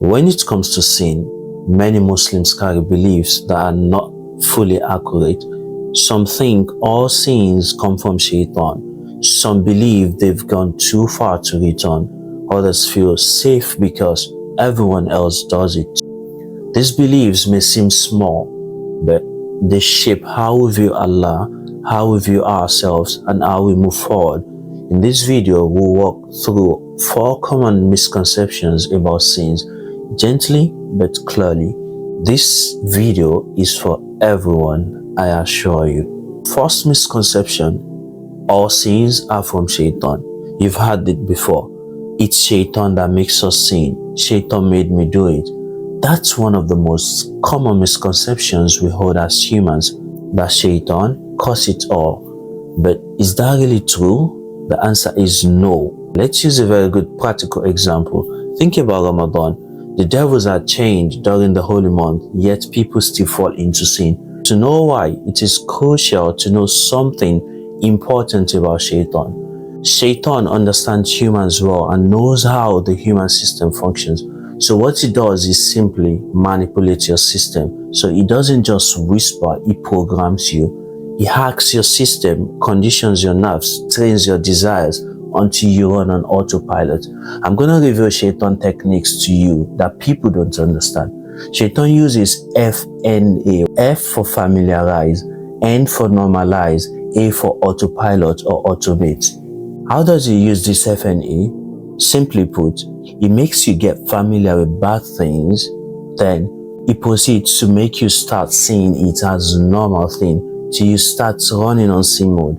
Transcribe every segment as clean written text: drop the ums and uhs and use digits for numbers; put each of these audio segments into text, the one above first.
When it comes to sin, many Muslims carry beliefs that are not fully accurate. Some think all sins come from Shaytan. Some believe they've gone too far to return. Others feel safe because everyone else does it. These beliefs may seem small, but they shape how we view Allah, how we view ourselves, and how we move forward. In this video, we'll walk through 4 common misconceptions about sins, gently but clearly. This video is for everyone, I assure you. First misconception: all sins are from Shaytan. You've heard it before. It's Shaytan that makes us sin. Shaytan made me do it. That's one of the most common misconceptions we hold as humans, that Shaytan caused it all. But is that really true? The answer is no. Let's use a very good practical example. Think about Ramadan. The devils are chained during the holy month, yet people still fall into sin. To know why, it is crucial to know something important about Shaytan. Shaytan understands humans well and knows how the human system functions. So what he does is simply manipulate your system. So he doesn't just whisper, he programs you. He hacks your system, conditions your nerves, trains your desires until you run on autopilot. I'm going to reveal Shaytan techniques to you that people don't understand. Shaytan uses FNA. F for familiarize, N for normalize, A for autopilot or automate. How does he use this FNA? Simply put, he makes you get familiar with bad things, then he proceeds to make you start seeing it as a normal thing till you start running on sin mode.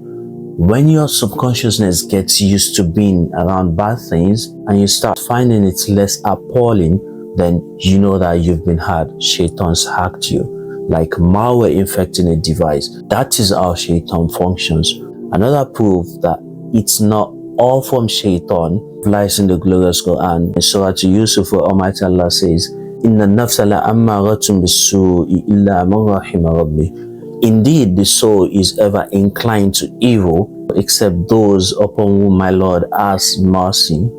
When your subconsciousness gets used to being around bad things and you start finding it less appalling, then you know that you've been had. Shaytan's hacked you, like malware infecting a device. That is how Shaytan functions. Another proof that it's not all from Shaytan lies in the glorious Qur'an. In Surah Yusuf, where Almighty Allah says, Inna nafsa la ammaratun bis-su'i illa man rahima rabbi. Indeed, the soul is ever inclined to evil, except those upon whom my Lord has mercy.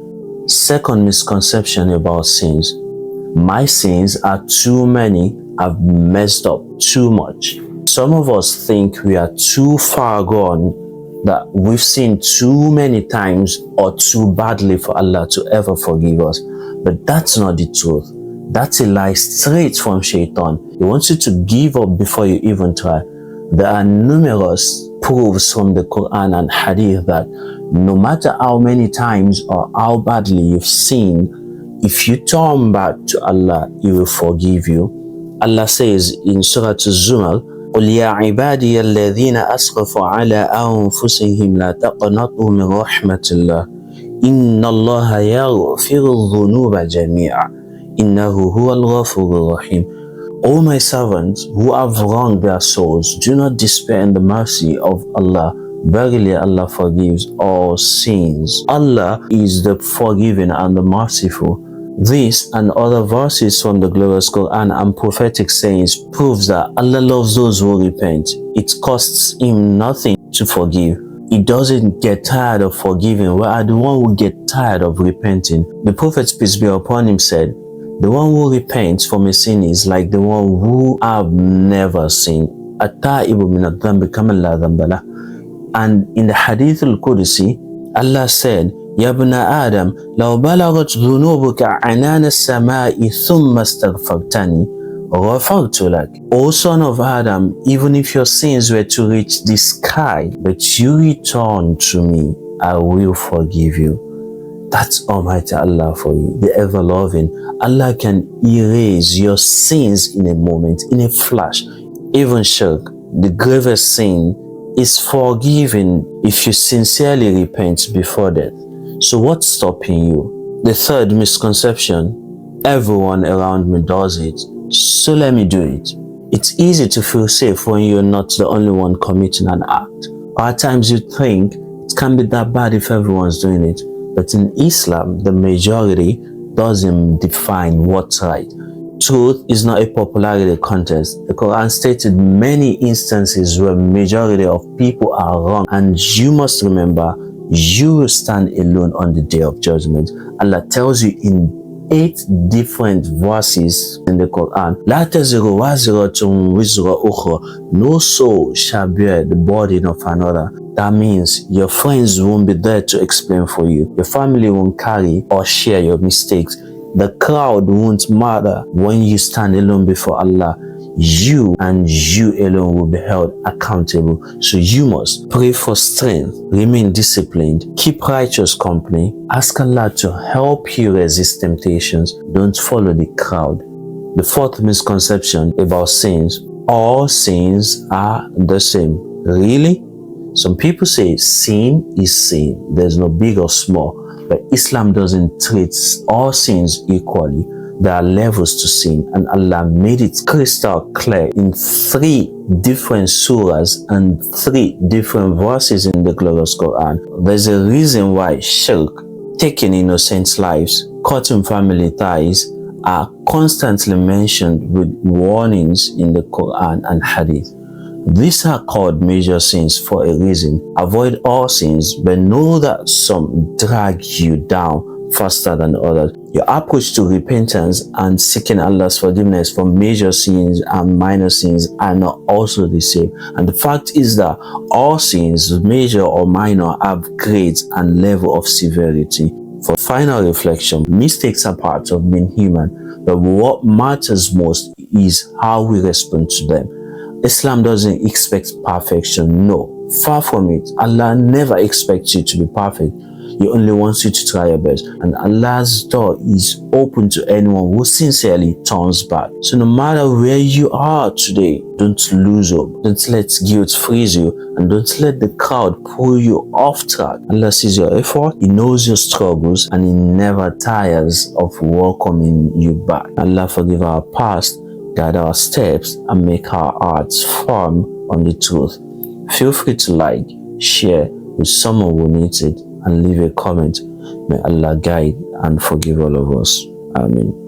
Second misconception about sins: my sins are too many, I've messed up too much. Some of us think we are too far gone, that we've sinned too many times or too badly for Allah to ever forgive us. But that's not the truth. That's a lie straight from Shaytan. He wants you to give up before you even try. There are numerous proofs from the Qur'an and Hadith that no matter how many times or how badly you've sinned, if you turn back to Allah, He will forgive you. Allah says in Surah Az-Zumar, قُلْ يَا عِبَادِيَ الَّذِينَ أَسْرَفُوا عَلَىٰ أَنفُسِهِمْ لَا تَقْنَطُوا مِنْ رَحْمَةِ اللَّهِ إِنَّ اللَّهَ يَغْفِرُ الذُّنُوبَ جَمِيعًا إِنَّهُ هُوَ الْغَفُورُ الرَّحِيمُ. O my servants who have wronged their souls, do not despair in the mercy of Allah. Verily Allah forgives all sins. Allah is the forgiving and the merciful. This and other verses from the glorious Quran and prophetic sayings proves that Allah loves those who repent. It costs Him nothing to forgive. He doesn't get tired of forgiving, where the one who get tired of repenting. The Prophet, peace be upon him, said, the one who repents from a sin is like the one who have never sinned. At-ta'ibu min adh-dhanbi kaman la dhanba lah. And in the Hadith al-Qudsi, Allah said, Ya ibna Adam, law balagat dhunubuka anana as-sama'i thumma astaghfartani ghafartu lak. O son of Adam, even if your sins were to reach the sky, but you return to me, I will forgive you. That's Almighty Allah for you, the ever-loving. Allah can erase your sins in a moment, in a flash. Even shirk, the gravest sin, is forgiven if you sincerely repent before death. So what's stopping you? The third misconception: everyone around me does it, so let me do it. It's easy to feel safe when you're not the only one committing an act. Or at times you think it can't be that bad if everyone's doing it. But in Islam, the majority doesn't define what's right. Truth is not a popularity contest. The Quran stated many instances where majority of people are wrong, and you must remember, you will stand alone on the day of judgment. Allah tells you in 8 different verses in the Quran. La taziru waziratun wizra ukhra. No soul shall bear the burden of another. That means your friends won't be there to explain for you. Your family won't carry or share your mistakes. The crowd won't matter when you stand alone before Allah. You and you alone will be held accountable. So you must pray for strength, remain disciplined, keep righteous company, ask Allah to help you resist temptations. Don't follow the crowd. The fourth misconception about sins: all sins are the same. Really? Some people say sin is sin. There's no big or small. But Islam doesn't treat all sins equally. There are levels to sin, and Allah made it crystal clear in 3 different surahs and 3 different verses in the glorious Quran. There's a reason why shirk, taking innocent lives, cutting family ties are constantly mentioned with warnings in the Quran and Hadith. These are called major sins for a reason. Avoid all sins, but know that some drag you down faster than others. Your approach to repentance and seeking Allah's forgiveness for major sins and minor sins are not also the same. And the fact is that all sins, major or minor, have grades and level of severity. For final reflection, mistakes are part of being human, but what matters most is how we respond to them. Islam doesn't expect perfection, no. Far from it. Allah never expects you to be perfect. He only wants you to try your best. And Allah's door is open to anyone who sincerely turns back. So no matter where you are today, don't lose hope. Don't let guilt freeze you. And don't let the crowd pull you off track. Allah sees your effort. He knows your struggles. And He never tires of welcoming you back. Allah forgive our past, guide our steps, and make our hearts firm on the truth. Feel free to like, share with someone who needs it, and leave a comment. May Allah guide and forgive all of us. Amen.